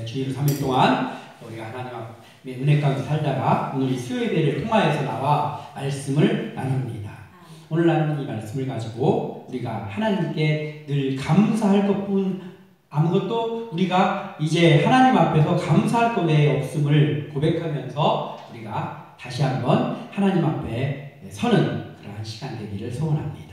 주일 3일 동안 우리가 하나님 앞에 은혜 가운데 살다가 오늘 이 수요예배를 통하여서 나와 말씀을 나눕니다. 오늘 나누는 이 말씀을 가지고 우리가 하나님께 늘 감사할 것뿐 아무것도 우리가 이제 하나님 앞에서 감사할 것 외에 없음을 고백하면서 우리가 다시 한번 하나님 앞에 서는 그러한 시간 되기를 소원합니다.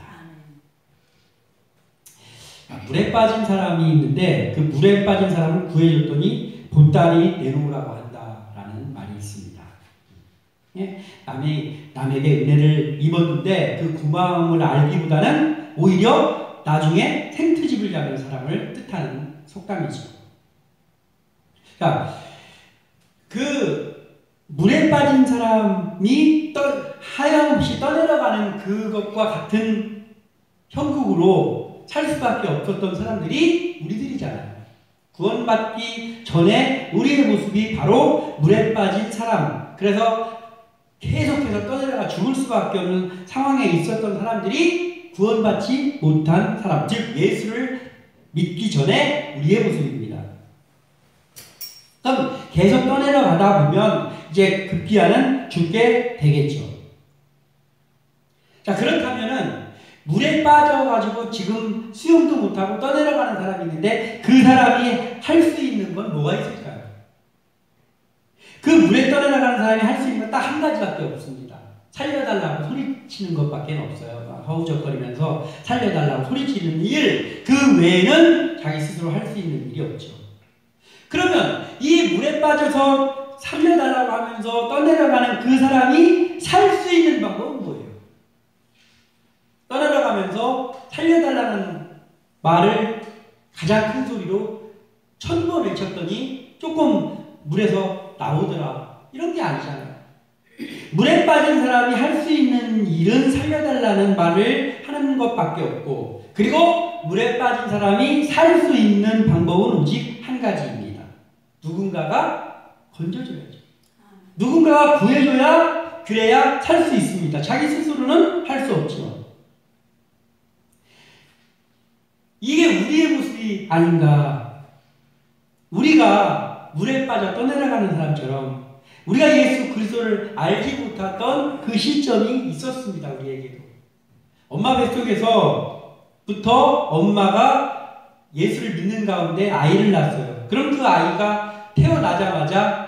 물에 빠진 사람이 있는데 그 물에 빠진 사람을 구해줬더니 보따리 내놓으라고 한다라는 말이 있습니다. 예? 남에게 은혜를 입었는데 그 고마움을 알기보다는 오히려 나중에 생트집을 잡는 사람을 뜻하는 속담이죠. 자, 그 물에 빠진 사람이 하염없이 떠내려가는 그것과 같은 형국으로 살 수밖에 없었던 사람들이 우리들이잖아요. 구원받기 전에 우리의 모습이 바로 물에 빠진 사람, 그래서 계속해서 떠내려가 죽을 수밖에 없는 상황에 있었던 사람들이 구원받지 못한 사람, 즉 예수를 믿기 전에 우리의 모습입니다. 그럼 계속 떠내려가다 보면 이제 급기야는 죽게 되겠죠. 자, 그렇다면은 물에 빠져가지고 지금 수영도 못하고 떠내려가는 사람이 있는데 그 사람이 할 수 있는 건 뭐가 있을까요? 그 물에 떠내려가는 사람이 할 수 있는 건 딱 한 가지밖에 없습니다. 살려달라고 소리치는 것밖에 없어요. 허우적거리면서 살려달라고 소리치는 일, 그 외에는 자기 스스로 할 수 있는 일이 없죠. 그러면 이 물에 빠져서 살려달라고 하면서 떠내려가는 그 사람이 살 수 있는 방법은 뭐예요? 떠내려가면서 살려달라는 말을 가장 큰 소리로 1000번 외쳤더니 조금 물에서 나오더라. 이런 게 아니잖아요. 물에 빠진 사람이 할 수 있는 일은 살려달라는 말을 하는 것밖에 없고, 그리고 물에 빠진 사람이 살 수 있는 방법은 오직 한 가지입니다. 누군가가 건져줘야죠. 누군가가 구해줘야 그래야 살 수 있습니다. 자기 스스로는 할 수 없지만. 이게 우리의 모습이 아닌가. 우리가 물에 빠져 떠내려가는 사람처럼 우리가 예수 그리스도를 알지 못했던 그 시점이 있었습니다. 우리에게도. 엄마 뱃속에서부터 엄마가 예수를 믿는 가운데 아이를 낳았어요. 그럼 그 아이가 태어나자마자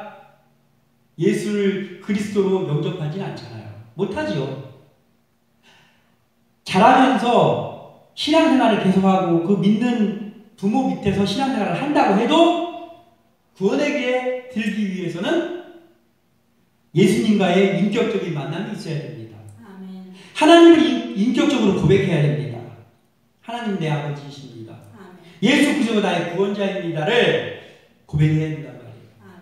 예수를 그리스도로 영접하진 않잖아요. 못하지요. 자라면서 신앙생활을 계속하고 그 믿는 부모 밑에서 신앙생활을 한다고 해도 구원의 길에 들기 위해서는 예수님과의 인격적인 만남이 있어야 됩니다. 아멘. 하나님을 인격적으로 고백해야 됩니다. 하나님 내 아버지이십니다. 아멘. 예수 그리스도가 나의 구원자입니다를 고백해야 된단 말이에요. 아멘.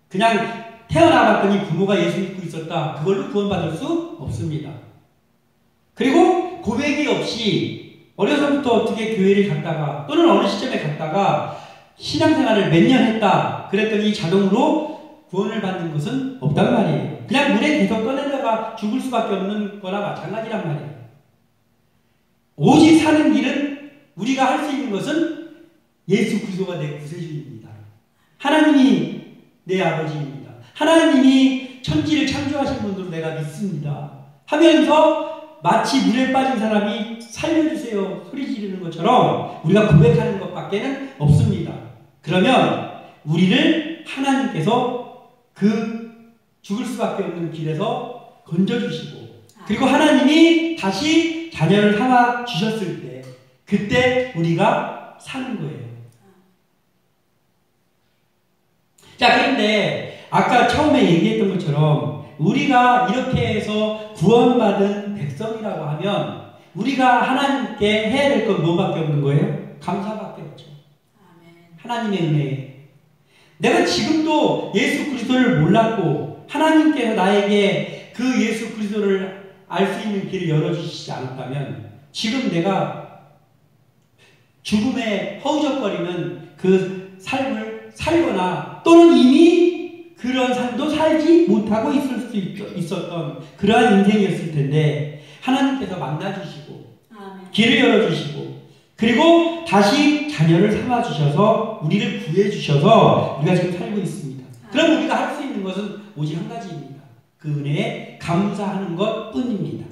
그냥 태어나봤더니 부모가 예수 믿고 있었다. 그걸로 구원받을 수 없습니다. 그리고 고백이 없이 어려서부터 어떻게 교회를 갔다가 또는 어느 시점에 갔다가 신앙생활을 몇 년 했다 그랬더니 자동으로 구원을 받는 것은 없단 말이에요. 그냥 물에 계속 떠내려가 죽을 수밖에 없는 거나 마찬가지란 말이에요. 오직 사는 길은 우리가 할 수 있는 것은 예수 그리스도가 내 구세주입니다. 하나님이 내 아버지입니다. 하나님이 천지를 창조하신 분으로 내가 믿습니다 하면서 마치 물에 빠진 사람이 살려주세요 소리 지르는 것처럼 우리가 고백하는 것밖에는 없습니다. 그러면 우리를 하나님께서 그 죽을 수밖에 없는 길에서 건져주시고, 그리고 하나님이 다시 자녀를 삼아 주셨을 때 그때 우리가 사는 거예요. 자, 그런데 아까 처음에 얘기했던 것처럼 우리가 이렇게 해서 구원받은 백성이라고 하면 우리가 하나님께 해야 될 건 뭐밖에 없는 거예요? 감사밖에 없죠. 아멘. 하나님의 은혜. 내가 지금도 예수 그리스도를 몰랐고 하나님께서 나에게 그 예수 그리스도를 알 수 있는 길을 열어주시지 않았다면 지금 내가 죽음에 허우적거리는 그 삶을 살거나 또는 이미 그런 삶도 살지 못하고 있을 수 있었던 그러한 인생이었을 텐데 하나님께서 만나주시고 길을 열어주시고 그리고 다시 자녀를 삼아주셔서 우리를 구해주셔서 우리가 지금 살고 있습니다. 그럼 우리가 할 수 있는 것은 오직 한 가지입니다. 그 은혜에 감사하는 것 뿐입니다.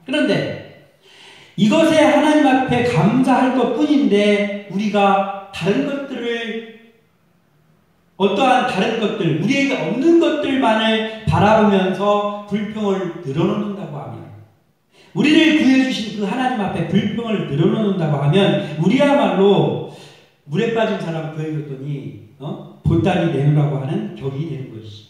그런데 이것에 하나님 앞에 감사할 것 뿐인데 우리가 다른 것들을 어떠한 다른 것들, 우리에게 없는 것들만을 바라보면서 불평을 늘어놓는다고 하면, 우리를 구해주신 그 하나님 앞에 불평을 늘어놓는다고 하면 우리야말로 물에 빠진 사람 구해줬더니 보따리 내놓으라고 하는 격이 되는 것이죠.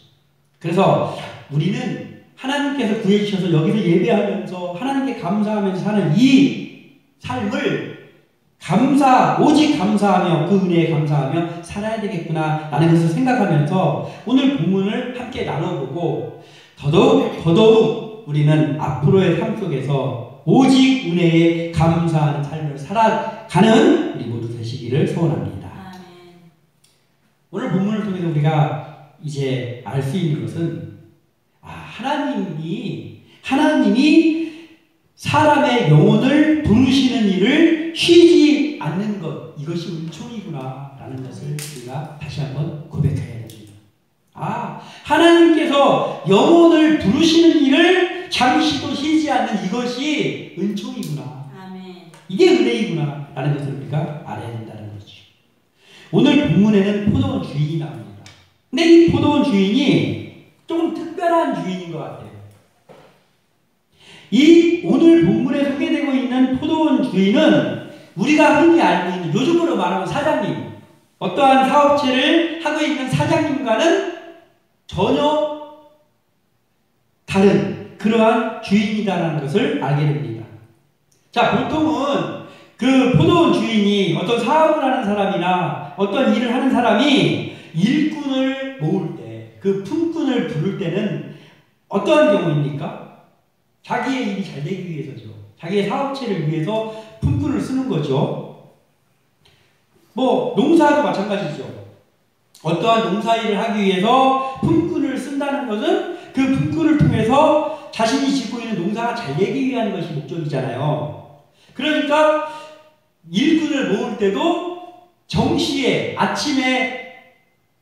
그래서 우리는 하나님께서 구해주셔서 여기서 예배하면서 하나님께 감사하면서 사는 이 삶을 오직 감사하며 그 은혜에 감사하며 살아야 되겠구나 라는 것을 생각하면서 오늘 본문을 함께 나눠보고 더더욱 우리는 앞으로의 삶 속에서 오직 은혜에 감사하는 삶을 살아가는 우리 모두 되시기를 소원합니다. 오늘 본문을 통해서 우리가 이제 알 수 있는 것은 하나님이 사람의 영혼을 부르시는 일을 쉬지 않는 것, 이것이 은총이구나 라는 것을 우리가 다시 한번 고백해야 됩니다. 하나님께서 영혼을 부르시는 일을 잠시도 쉬지 않는 이것이 은총이구나. 이게 은혜이구나 라는 것을 우리가 알아야 된다는 거죠. 오늘 본문에는 포도원 주인이 나옵니다. 근데 이 포도원 주인이 조금 특별한 주인인 것 같아요. 이 오늘 본문에 소개되고 있는 포도원 주인은 우리가 흔히 알고 있는, 요즘으로 말하면 사장님, 어떠한 사업체를 하고 있는 사장님과는 전혀 다른 그러한 주인이다라는 것을 알게 됩니다. 자, 보통은 그 포도원 주인이 어떤 사업을 하는 사람이나 어떤 일을 하는 사람이 일꾼을 모을 때, 그 품꾼을 부를 때는 어떠한 경우입니까? 자기의 일이 잘 되기 위해서죠. 자기의 사업체를 위해서 품꾼을 쓰는 거죠. 농사도 마찬가지죠. 어떠한 농사일을 하기 위해서 품꾼을 쓴다는 것은 그 품꾼을 통해서 자신이 짓고 있는 농사가 잘 되기 위한 것이 목적이잖아요. 그러니까 일꾼을 모을 때도 정시에 아침에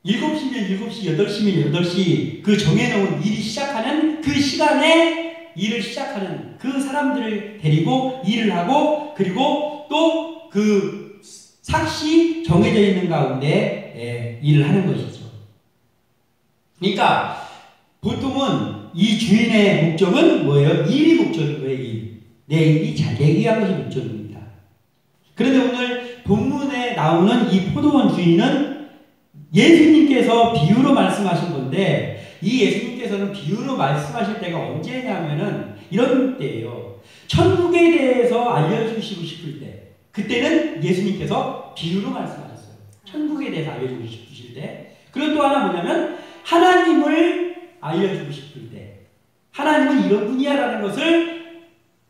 7시면 7시, 8시면 8시 그 정해놓은 일이 시작하는 그 시간에 일을 시작하는 그 사람들을 데리고 일을 하고, 그리고 또 그 삭시 정해져 있는 가운데 일을 하는 것이죠. 그러니까 보통은 이 주인의 목적은 뭐예요? 일이 목적인 거예요. 내 일이 잘 되기 위한 것이 목적입니다. 그런데 오늘 본문에 나오는 이 포도원 주인은 예수님께서 비유로 말씀하신 건데, 이 예수님께서는 비유로 말씀하실 때가 언제냐면은 이런 때예요. 천국에 대해서 알려주시고 싶을 때, 그때는 예수님께서 비유로 말씀하셨어요. 천국에 대해서 알려주고 싶으실 때. 그리고 또 하나 뭐냐면 하나님을 알려주고 싶을 때, 하나님은 이런 분이야라는 것을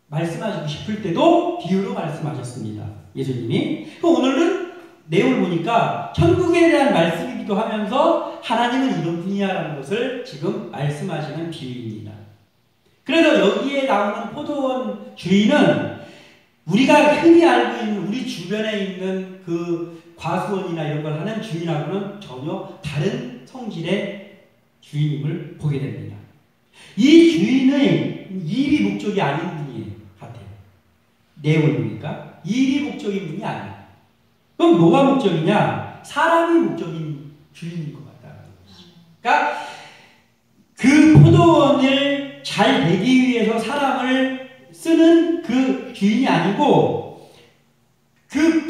말씀하시고 싶을 때도 비유로 말씀하셨습니다. 예수님이. 오늘은 내용을 보니까 천국에 대한 말씀이기도 하면서 하나님은 이런 분이야라는 것을 지금 말씀하시는 비유입니다. 그래서 여기에 나오는 포도원 주인은 우리가 흔히 알고 있는 우리 주변에 있는 그 과수원이나 이런 걸 하는 주인하고는 전혀 다른 성질의 주인임을 보게 됩니다. 이 주인의 일이 목적이 아닌 분이 같아요. 내용을 보니까 일이 목적인 분이 아니에요. 그럼 뭐가 목적이냐? 사람이 목적인 주인인 것 같다는 것이죠. 그러니까 그 포도원을 잘 되기 위해서 사람을 쓰는 그 주인이 아니고 그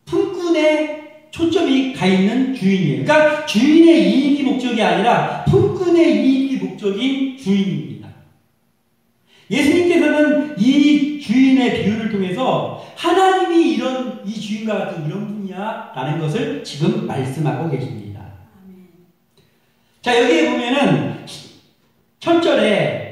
품꾼의 초점이 가 있는 주인이에요. 그러니까 주인의 이익이 목적이 아니라 품꾼의 이익이 목적인 주인입니다. 예수님께서는 이 주인의 비유를 통해서 하나님이 이 주인과 같은 이런 분이야 라는 것을 지금 말씀하고 계십니다. 자, 여기에 보면은 첫 절에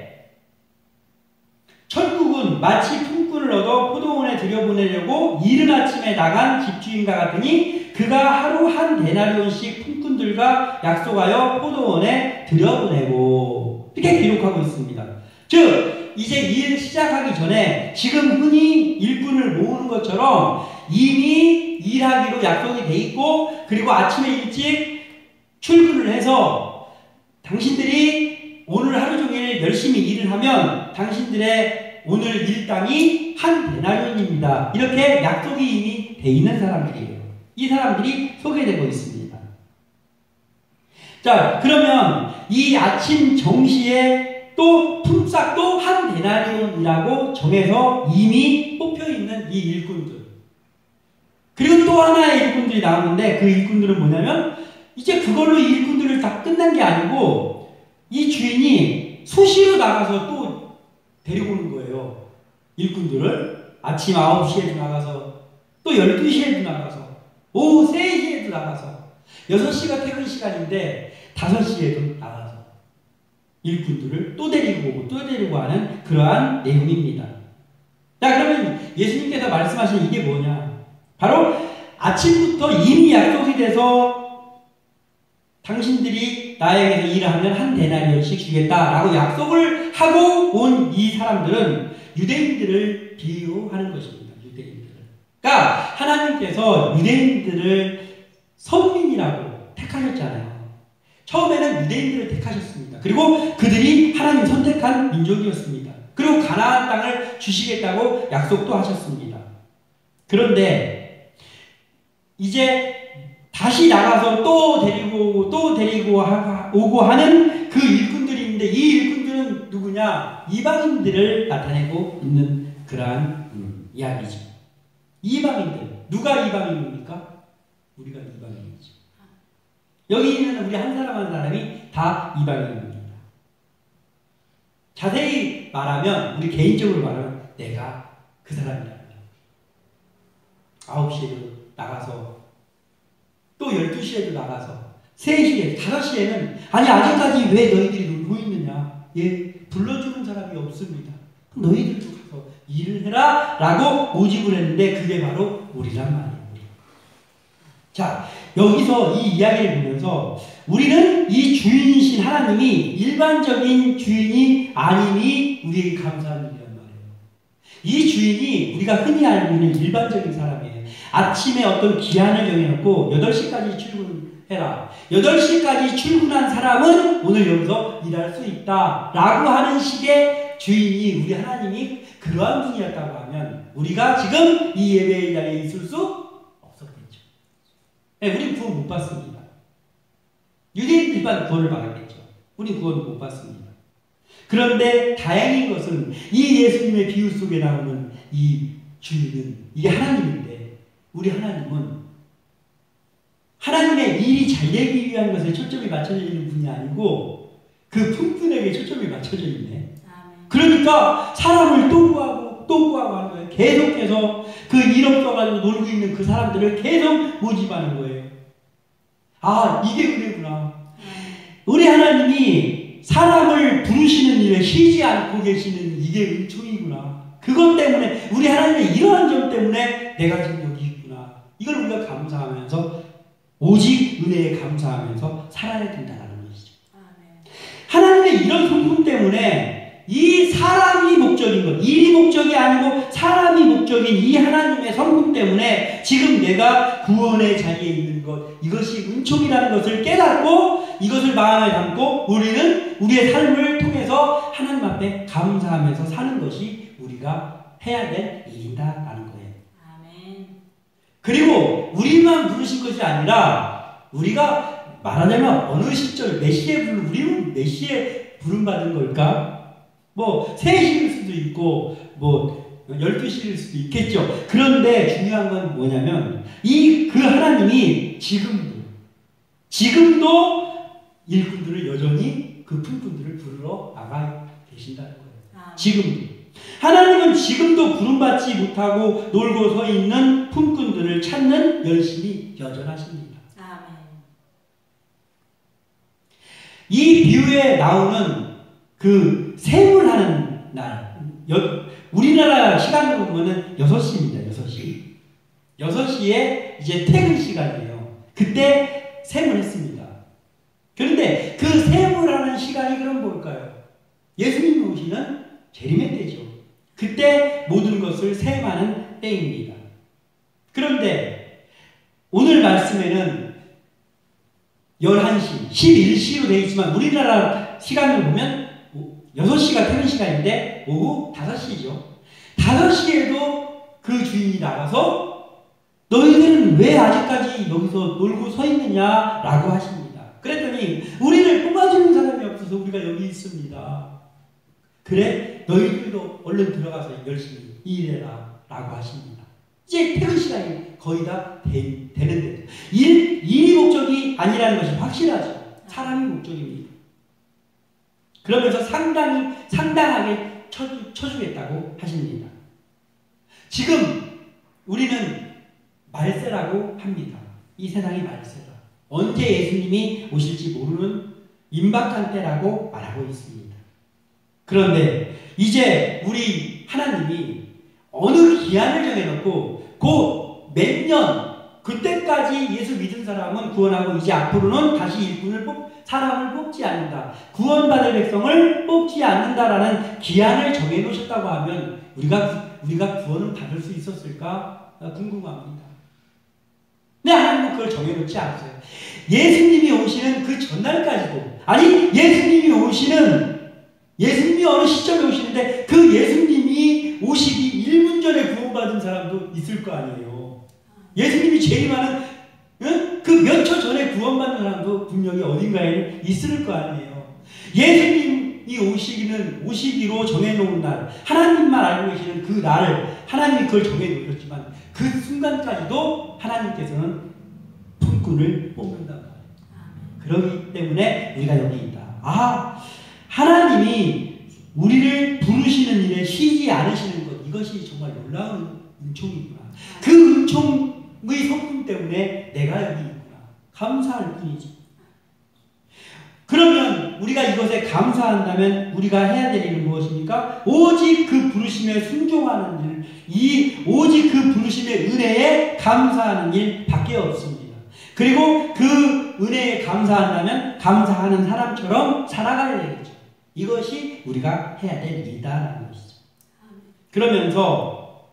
천국은 마치 품꾼을 얻어 포도원에 들여보내려고 이른 아침에 나간 집주인과 같으니 그가 하루 한 데나리온씩 품꾼들과 약속하여 포도원에 들여보내고, 이렇게 기록하고 있습니다. 즉 이제 일 시작하기 전에 지금 흔히 일꾼을 모으는 것처럼 이미 일하기로 약속이 돼 있고, 그리고 아침에 일찍 출근을 해서 당신들이 오늘 하루 종일 열심히 일을 하면 당신들의 오늘 일당이 한 데나리온입니다. 이렇게 약속이 이미 돼 있는 사람들이에요. 이 사람들이 소개되고 있습니다. 자, 그러면 이 아침 정시에 또 품삯도 한 데나리온이라고 정해서 이미 뽑혀있는 이 일꾼들. 그리고 또 하나의 일꾼들이 나오는데, 그 일꾼들은 뭐냐면 이제 그걸로 일꾼들을 다 끝난 게 아니고 이 주인이 수시로 나가서 또 데리고 오는 거예요. 일꾼들을 아침 9시에도 나가서 또 12시에도 나가서 오후 3시에도 나가서 6시가 퇴근 시간인데 5시에도 나가서 일꾼들을 또 데리고 오고 또 데리고 하는 그러한 내용입니다. 자, 그러면 예수님께서 말씀하신 이게 뭐냐? 바로 아침부터 이미 약속이 돼서 당신들이 나에게서 일을 하면 한 데나리온씩 주겠다라고 약속을 하고 온 이 사람들은 유대인들을 비유하는 것입니다. 유대인들을. 그러니까 하나님께서 유대인들을 선민이라고 택하셨잖아요. 처음에는 유대인들을 택하셨습니다. 그리고 그들이 하나님 선택한 민족이었습니다. 그리고 가나안 땅을 주시겠다고 약속도 하셨습니다. 그런데 이제 다시 나가서 또 데리고 오고 하는 그 일꾼들이 있는데, 이 일꾼들은 누구냐? 이방인들을 나타내고 있는 그러한 이야기죠. 이방인들. 누가 이방인입니까? 우리가 이방인이죠. 여기 있는 우리 한 사람 한 사람이 다 이방인입니다. 자세히 말하면, 우리 개인적으로 말하면 내가 그 사람이랍니다. 9시에도 나가서 또 12시에도 나가서 3시에, 5시에는 아니 아직까지 왜 너희들이 놀고 있느냐? 예, 불러주는 사람이 없습니다. 너희들도 가서 일을 해라 라고 모집을 했는데 그게 바로 우리란 말이에요. 자, 여기서 이 이야기를 보면서 우리는 이 주인이신 하나님이 일반적인 주인이 아님이 우리에게 감사한 일이란 말이에요. 이 주인이 우리가 흔히 알고 있는 일반적인 사람이에요. 아침에 어떤 기한을 정해놓고 8시까지 출근해라. 8시까지 출근한 사람은 오늘 여기서 일할 수 있다 라고 하는 식의 주인이 우리 하나님이 그러한 분이었다고 하면 우리가 지금 이 예배의 자리에 있을 수 없었겠죠. 네, 우리는 구원 못 받습니다. 유대인들만 구원을 받았겠죠. 우리는 구원을 못 받습니다. 그런데 다행인 것은 이 예수님의 비유 속에 나오는 이 주인은 이게 하나님인데, 우리 하나님은 하나님의 일이 잘 되기 위한 것에 초점이 맞춰져 있는 분이 아니고 그 품꾼에게 초점이 맞춰져 있네. 그러니까 사람을 또 구하고 하는 거예요. 계속해서 그 일 없어가지고 놀고 있는 그 사람들을 계속 모집하는 거예요. 아, 이게 은혜구나. 우리 하나님이 사람을 부르시는 일에 쉬지 않고 계시는 이게 은총이구나. 그것 때문에, 우리 하나님의 이러한 점 때문에 내가 지금 여기 있구나. 이걸 우리가 감사하면서, 오직 은혜에 감사하면서 살아야 된다는 것이죠. 하나님의 이런 성품 때문에 이 사람이 목적인 것, 일이 목적이 아니고 사람이 목적인 이 하나님의 성품 때문에 지금 내가 구원의 자리에 있는 것, 이것이 은총이라는 것을 깨닫고 이것을 마음에 담고 우리는 우리의 삶을 통해서 하나님 앞에 감사하면서 사는 것이 우리가 해야 될 일이다라는 거예요. 아멘. 그리고 우리만 부르신 것이 아니라 우리가 말하자면 어느 시절 몇 시에 우리는 몇 시에 부름받은 걸까? 뭐 3시일 수도 있고 뭐 12시일 수도 있겠죠. 그런데 중요한 건 뭐냐면 그 하나님이 지금도 일꾼들을 여전히 그 품꾼들을 부르러 나가 계신다는 거예요. 지금도. 하나님은 지금도 부름받지 못하고 놀고 서 있는 품꾼들을 찾는 열심이 여전하십니다. 이 비유에 나오는 그 세물하는 날, 우리나라 시간으로 보면은 6시입니다. 6시. 6시에 이제 퇴근 시간이에요. 그때 세물했습니다. 그런데 그 세물하는 시간이 그럼 뭘까요? 예수님이 오시는 재림의 때죠. 그때 모든 것을 세임하는 때입니다. 그런데 오늘 말씀에는 11시, 11시로 되어 있지만 우리나라 시간을 보면 6시가 퇴근 시간인데 오후 5시죠. 5시에도 그 주인이 나가서 너희들은 왜 아직까지 여기서 놀고 서 있느냐라고 하십니다. 그랬더니 우리를 뽑아주는 사람이 없어서 우리가 여기 있습니다. 그래? 너희들도 얼른 들어가서 열심히 일해라 라고 하십니다. 이제 퇴근 시간이 거의 다 되는데 일이 목적이 아니라는 것이 확실하죠. 사람이 목적입니다. 그러면서 상당하게 쳐주겠다고 하십니다. 지금 우리는 말세라고 합니다. 이 세상이 말세다. 언제 예수님이 오실지 모르는 임박한 때라고 말하고 있습니다. 그런데 이제 우리 하나님이 어느 기한을 정해놓고 곧 몇 년 그때까지 예수 믿은 사람은 구원하고 이제 앞으로는 다시 사람을 뽑지 않는다. 구원받을 백성을 뽑지 않는다라는 기한을 정해놓으셨다고 하면 우리가 구원을 받을 수 있었을까 궁금합니다. 네, 하나님은 그걸 정해놓지 않았어요. 예수님이 오시는 그 전날까지도 아니 예수님이 어느 시점에 오시는데 그 예수님이 오시기 1분 전에 구원받은 사람도 있을 거 아니에요. 예수님이 재림하는 그 몇 초 전에 구원받는 사람도 분명히 어딘가에 있을 거 아니에요. 예수님이 오시기로 정해놓은 날, 하나님만 알고 계시는 그 날을 하나님이 그걸 정해놓으셨지만 그 순간까지도 하나님께서는 품꾼을 뽑는다. 그렇기 때문에 우리가 여기 있다. 하나님이 우리를 부르시는 일에 쉬지 않으시는 것, 이것이 정말 놀라운 은총이구나. 그 은총의 성품 때문에 내가 여기 있구나. 감사할 뿐이지. 그러면 우리가 이것에 감사한다면 우리가 해야 될 일은 무엇입니까? 오직 그 부르심에 순종하는 일, 오직 그 부르심의 은혜에 감사하는 일 밖에 없습니다. 그리고 그 은혜에 감사한다면 감사하는 사람처럼 살아가야 되겠죠. 이것이 우리가 해야 될 일이다라는 것이죠. 그러면서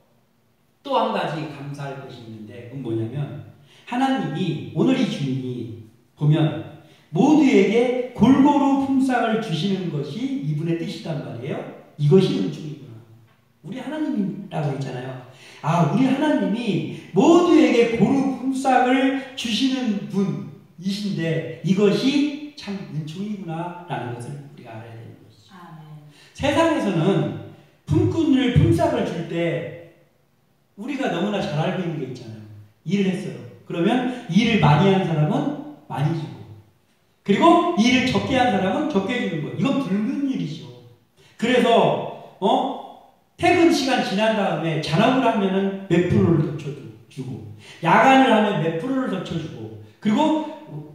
또 한 가지 감사할 것이 있는데 그건 뭐냐면 하나님이 오늘 이 주인이 보면 모두에게 골고루 품삯을 주시는 것이 이분의 뜻이란 말이에요. 이것이 은총이구나. 우리 하나님이라고 했잖아요. 우리 하나님이 모두에게 고루 품삯을 주시는 분이신데 이것이 참 은총이구나 라는 것을 우리가 알아야 되는 것이죠. 세상에서는 품삯을 줄 때 우리가 너무나 잘 알고 있는 게 있잖아요. 일을 했어요. 그러면 일을 많이 한 사람은 많이 주고 그리고 일을 적게 한 사람은 적게 주는 거예요. 이건 불문율이죠. 그래서 퇴근 시간 지난 다음에 잔업을 하면은 몇 프로를 더 쳐주고 야간을 하면 몇 프로를 더 쳐주고 그리고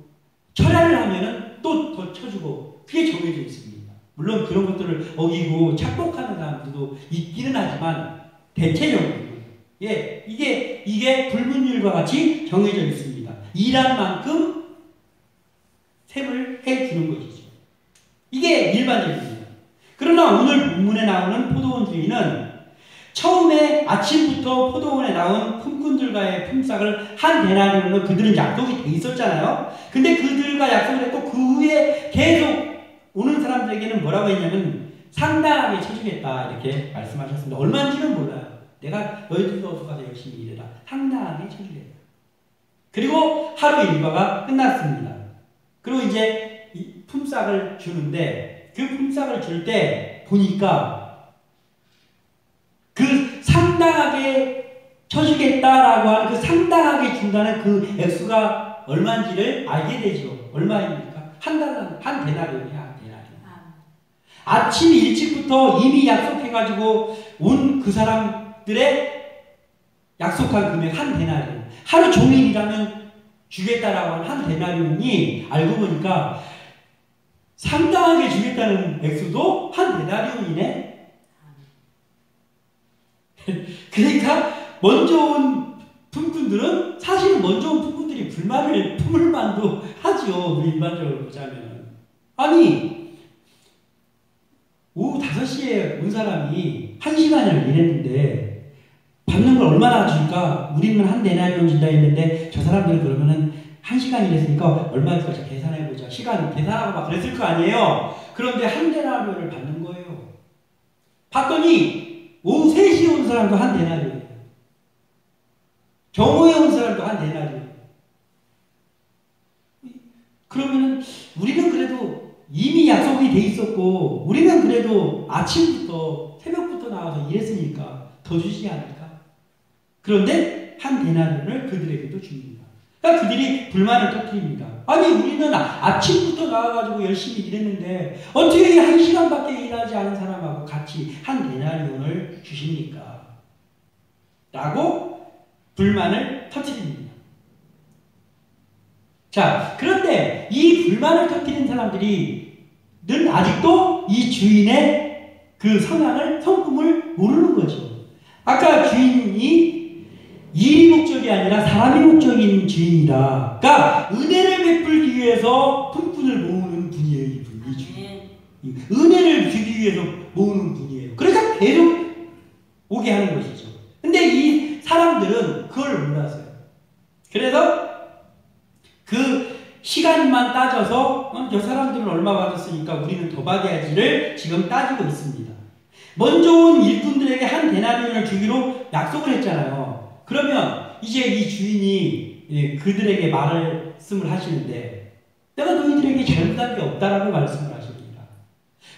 철야를 하면은 또 더 쳐주고 그게 정해져 있습니다. 물론 그런 것들을 어기고 착복하는 사람들도 있기는 하지만 대체적으로 이게 불문율과 같이 정해져 있습니다. 일한 만큼 셈을 해주는 것이죠. 이게 일반적입니다. 그러나 오늘 본문에 나오는 포도원 주인은 처음에 아침부터 포도원에 나온 품꾼들과의 품삯을 한 데나리온으로 그들은 약속이 돼 있었잖아요. 근데 그들과 약속을 했고 그 후에 계속 오는 사람들에게는 뭐라고 했냐면 상당하게 쳐주겠다 이렇게 말씀하셨습니다. 얼마인지는 몰라요. 내가 너희들도 어서 가서 열심히 일해라. 상당하게 쳐주겠다. 그리고 하루 일과가 끝났습니다. 그리고 이제 이 품삯을 주는데 그 품삯을 줄 때 보니까 그 상당하게 쳐주겠다라고 하는 그 상당하게 준다는 그 액수가 얼마인지를 알게 되죠. 얼마입니까? 한 데나리온이야. 아침 일찍부터 이미 약속해가지고 온 그 사람들의 약속한 금액 한 데나리온. 하루 종일 일하면 주겠다라고 하는 한 데나리온이 알고 보니까 상당하게 주겠다는 액수도 한 데나리온이네. 그러니까 먼저 온 품꾼들은 사실은 먼저 온 품꾼들이 불만을 품을 만도 하죠. 우리 일반적으로 보자면. 아니 오후 5시에 온 사람이 1시간을 일했는데 받는 걸 얼마나 줄까? 우리는 한 데나리온 준다 했는데 저 사람들은 그러면은 1시간 일했으니까 얼마일까? 계산해보자. 시간 계산하고 막 그랬을 거 아니에요? 그런데 한 데나리온을 받는 거예요. 봤더니 오후 3시에 온 사람도 한 데나리온. 정오에 온 사람도 한 데나리온. 그러면은 우리는 그래도 이미 약속이 돼 있었고 우리는 그래도 아침부터 새벽부터 나와서 일했으니까 더 주지 않을까? 그런데 한 데나리온을 그들에게도 줍니다. 그러니까 그들이 불만을 터뜨립니다. 아니 우리는 아침부터 나와가지고 열심히 일했는데 어떻게 1시간밖에 일하지 않은 사람하고 같이 한 데나리온을 주십니까? 라고 불만을 터뜨립니다. 자, 그런데 이 불만을 터뜨린 사람들이 는 아직도 이 주인의 그 성품을 모르는 거죠. 아까 주인이 일이 목적이 아니라 사람이 목적인 주인이다. 그러니까 은혜를 베풀기 위해서 품꾼을 모으는 분이에요. 이 주인. 은혜를 주기 위해서 모으는 분이에요. 그러니까 계속 오게 하는 것이죠. 근데 이 사람들은 그걸 몰랐어요. 그래서 그 시간만 따져서 저 사람들은 얼마 받았으니까 우리는 더 받아야지를 지금 따지고 있습니다. 먼저 온 일꾼들에게 한 데나리온을 주기로 약속을 했잖아요. 그러면 이제 이 주인이 그들에게 말씀을 하시는데 내가 너희들에게 잘못한 게 없다라고 말씀을 하십니다.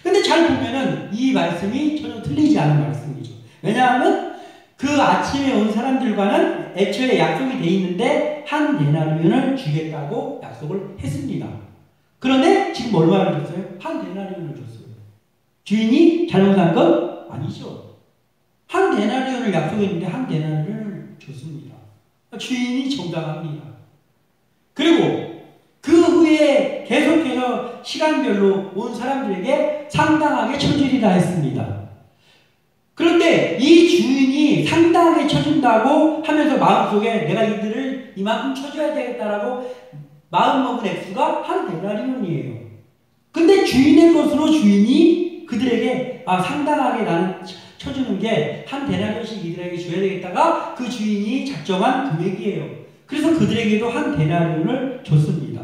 근데 잘 보면은 이 말씀이 전혀 틀리지 않은 말씀이죠. 왜냐하면 그 아침에 온 사람들과는 애초에 약속이 돼 있는데 한 데나리온을 주겠다고 약속을 했습니다. 그런데 지금 얼마를 줬어요? 한 데나리온을 줬어요. 주인이 잘못한 건 아니죠. 한 데나리온을 약속했는데 한 데나리온을 줬습니다. 주인이 정당합니다. 그리고 그 후에 계속해서 시간별로 온 사람들에게 상당하게 쳐주리라 했습니다. 그런데 이 주인이 상당하게 쳐준다고 하면서 마음속에 내가 이들을 이만큼 쳐줘야 되겠다라고 마음먹은 액수가 한 데나리온이에요. 근데 주인의 것으로 주인이 그들에게 상당하게 나는 쳐주는 게 한 데나리온씩 이들에게 줘야 되겠다가 그 주인이 작정한 금액이에요. 그래서 그들에게도 한 데나리온을 줬습니다.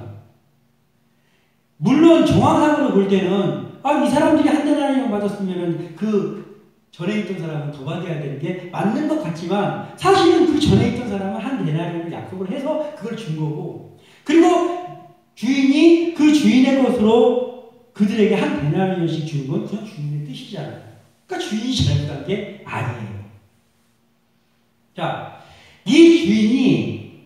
물론 정황상으로 볼 때는 이 사람들이 한 데나리온 받았으면 그 전에 있던 사람은 더 받아야 되는 게 맞는 것 같지만 사실은 그 전에 있던 사람은 한 데나리온을 약속을 해서 그걸 준 거고 그리고 주인이 그 주인의 것으로 그들에게 한 데나리온씩 주는 건 그냥 주인의 뜻이잖아요. 그러니까 주인이 잘못한 게 아니에요. 자, 이 주인이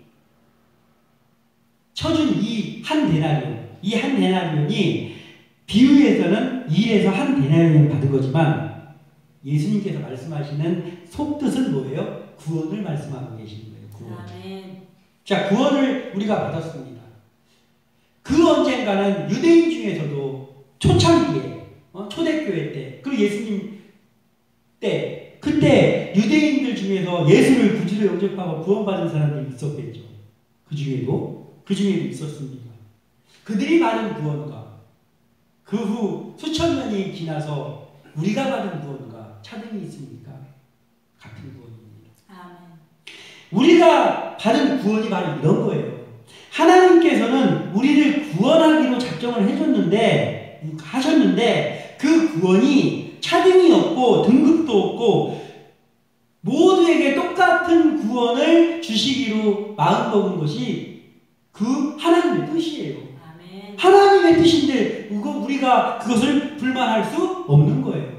쳐준 이 한 데나리온이 비유에서는 일에서 한 데나리온을 받은 거지만 예수님께서 말씀하시는 속뜻은 뭐예요? 구원을 말씀하고 계시는 거예요. 구원. 아멘. 자, 구원을 우리가 받았습니다. 그 언젠가는 유대인 중에서도 초창기에 초대교회 때 그리고 예수님 때 그때 유대인들 중에서 예수를 구주로 영접하고 구원받은 사람들이 있었겠죠. 그 중에도 있었습니다. 그들이 받은 구원과 그 후 수천 년이 지나서 우리가 받은 구원과 차등이 있습니까? 같은 구원입니다. 아멘. 우리가 받은 구원이 바로 이런 거예요. 하나님께서는 우리를 구원하기로 작정을 하셨는데 그 구원이 차등이 없고 등급도 없고 모두에게 똑같은 구원을 주시기로 마음먹은 것이 그 하나님의 뜻이에요. 아멘. 하나님의 뜻인데 우리가 그것을 불만할 수 없는 거예요.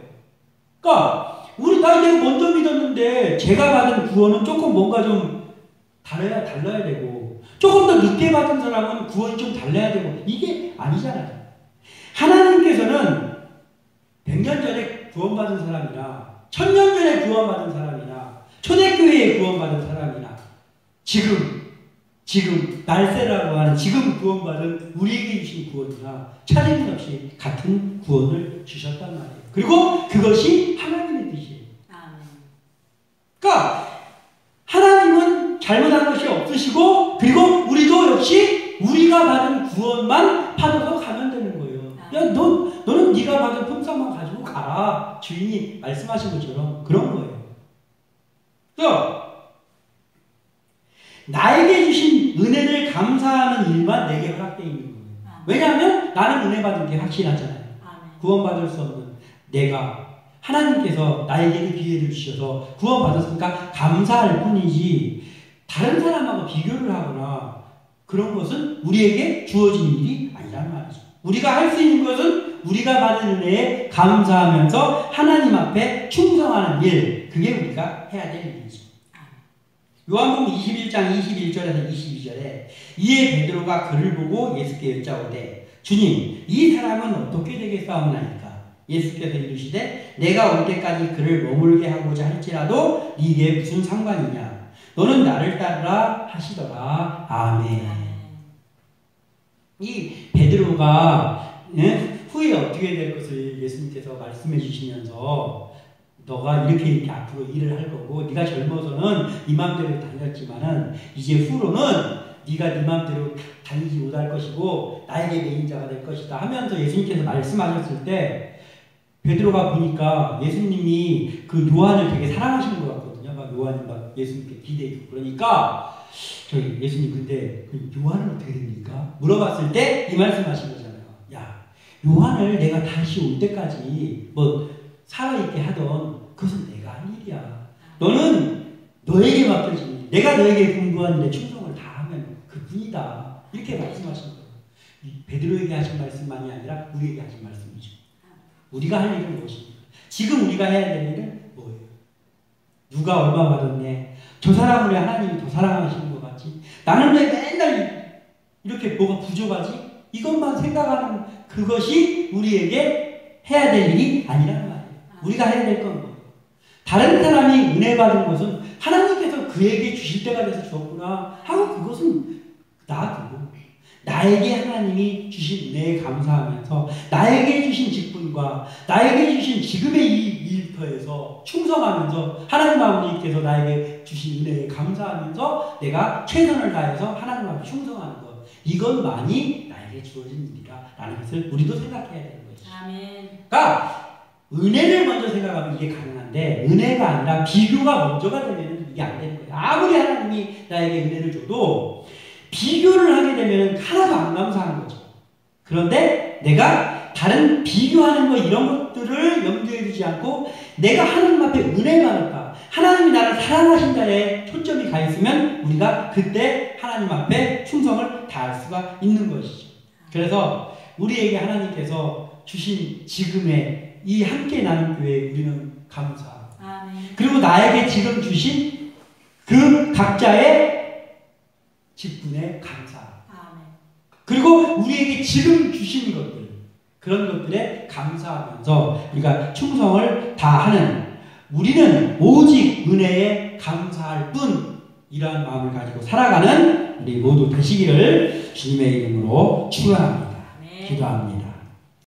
그러니까 내가 먼저 믿었는데 제가 받은 구원은 조금 뭔가 좀 달라야 되고 조금 더 늦게 받은 사람은 구원이 좀 달라야 되고 이게 아니잖아요. 하나님께서는 100년 전에 구원받은 사람이나 1000년 전에 구원받은 사람이나 초대교회에 구원받은 사람이나 지금 날세라고 하는 지금 구원받은 우리에게 주신 구원이나 차등이 없이 같은 구원을 주셨단 말이에요. 그리고 그것이 하나님의 뜻이에요. 그러니까 하나님은 잘못한 것이 없으시고 그리고 우리도 역시 우리가 받은 구원만 받아서 가면 되는 거예요. 야, 너는 네가 받은 품삯만 가지고 가라. 아까 주인이 말씀하신 것처럼 그런 거예요. 그래서 나에게 주신 은혜를 감사하는 일만 내게 허락되어 있는 거예요. 왜냐하면 나는 은혜 받은 게 확실하잖아요. 구원받을 수 없는 내가 하나님께서 나에게 기회를 주셔서 구원받았으니까 감사할 뿐이지 다른 사람하고 비교를 하거나 그런 것은 우리에게 주어진 일이 아니란 말이죠. 우리가 할 수 있는 것은 우리가 받은 은혜에 감사하면서 하나님 앞에 충성하는 일, 그게 우리가 해야 될 일이죠. 요한복음 21장 21절에서 22절에 이에 베드로가 그를 보고 예수께 여짜오되 주님 이 사람은 어떻게 되겠사옵나이까? 예수께서 이르시되 내가 올 때까지 그를 머물게 하고자 할지라도 네게 무슨 상관이냐? 너는 나를 따르라 하시더라. 아멘. 이 베드로가 후에 어떻게 될 것을 예수님께서 말씀해 주시면서 너가 이렇게 앞으로 일을 할 거고 네가 젊어서는 네 맘대로 다녔지만은 이제 후로는 네가 네 맘대로 다니지 못할 것이고 나에게 메인자가 될 것이다 하면서 예수님께서 말씀하셨을 때 베드로가 보니까 예수님이 그 요한을 되게 사랑하시는 것 같거든요. 막 요한이 막 예수님께 기대고 그러니까 저희 예수님 근데 그 요한은 어떻게 됩니까? 물어봤을 때 이 말씀하신 거잖아요. 야 요한을 내가 다시 올 때까지 뭐 살아있게 하던 그것은 내가 한 일이야. 너는 너에게 맡겨진 일, 내가 너에게 공부한 일에 충성을 다하면 그뿐이다. 이렇게 말씀하신 거예요. 베드로에게 하신 말씀만이 아니라 우리에게 하신 말씀이죠. 우리가 할 일은 무엇입니까? 지금 우리가 해야 될 일은 뭐예요? 누가 얼마 받았네? 저 사람을 하나님이 더 사랑하시는 것 같지? 나는 왜 맨날 이렇게 뭐가 부족하지? 이것만 생각하는 그것이 우리에게 해야 될 일이 아니라는 말이에요. 우리가 해야 될 건 뭐예요? 다른 사람이 은혜 받은 것은 하나님께서 그에게 주실 때가 돼서 주었구나 하고 그것은 놔두고 나에게 하나님이 주신 은혜에 감사하면서 나에게 주신 직분과 나에게 주신 지금의 이 일터에서 충성하면서 하나님 아버지께서 나에게 주신 은혜에 감사하면서 내가 최선을 다해서 하나님 앞에 충성하는 것 이것만이 나에게 주어진 일이라는 것을 우리도 생각해야 되는 거죠. 아멘. 그러니까 은혜를 먼저 생각하면 이게 가능한데 은혜가 아니라 비교가 먼저가 되면 이게 안 되는 거예요. 아무리 하나님이 나에게 은혜를 줘도 비교를 하게 되면 하나도 안 감사하는 거죠. 그런데 내가 다른 비교하는 거 이런 것들을 염두에 두지 않고 내가 하나님 앞에 은혜 받을까 하나님이 나를 사랑하신다에 초점이 가 있으면 우리가 그때 하나님 앞에 충성을 다할 수가 있는 것이죠. 그래서 우리에게 하나님께서 주신 지금의 이 함께 나눈 교회에 우리는 감사. 아멘. 그리고 나에게 지금 주신 그 각자의 직분에 감사. 아멘. 그리고 우리에게 지금 주신 것들 그런 것들에 감사하면서 우리가 충성을 다하는 우리는 오직 은혜에 감사할 뿐 이러한 마음을 가지고 살아가는 우리 모두 되시기를 주님의 이름으로 축원합니다. 기도합니다.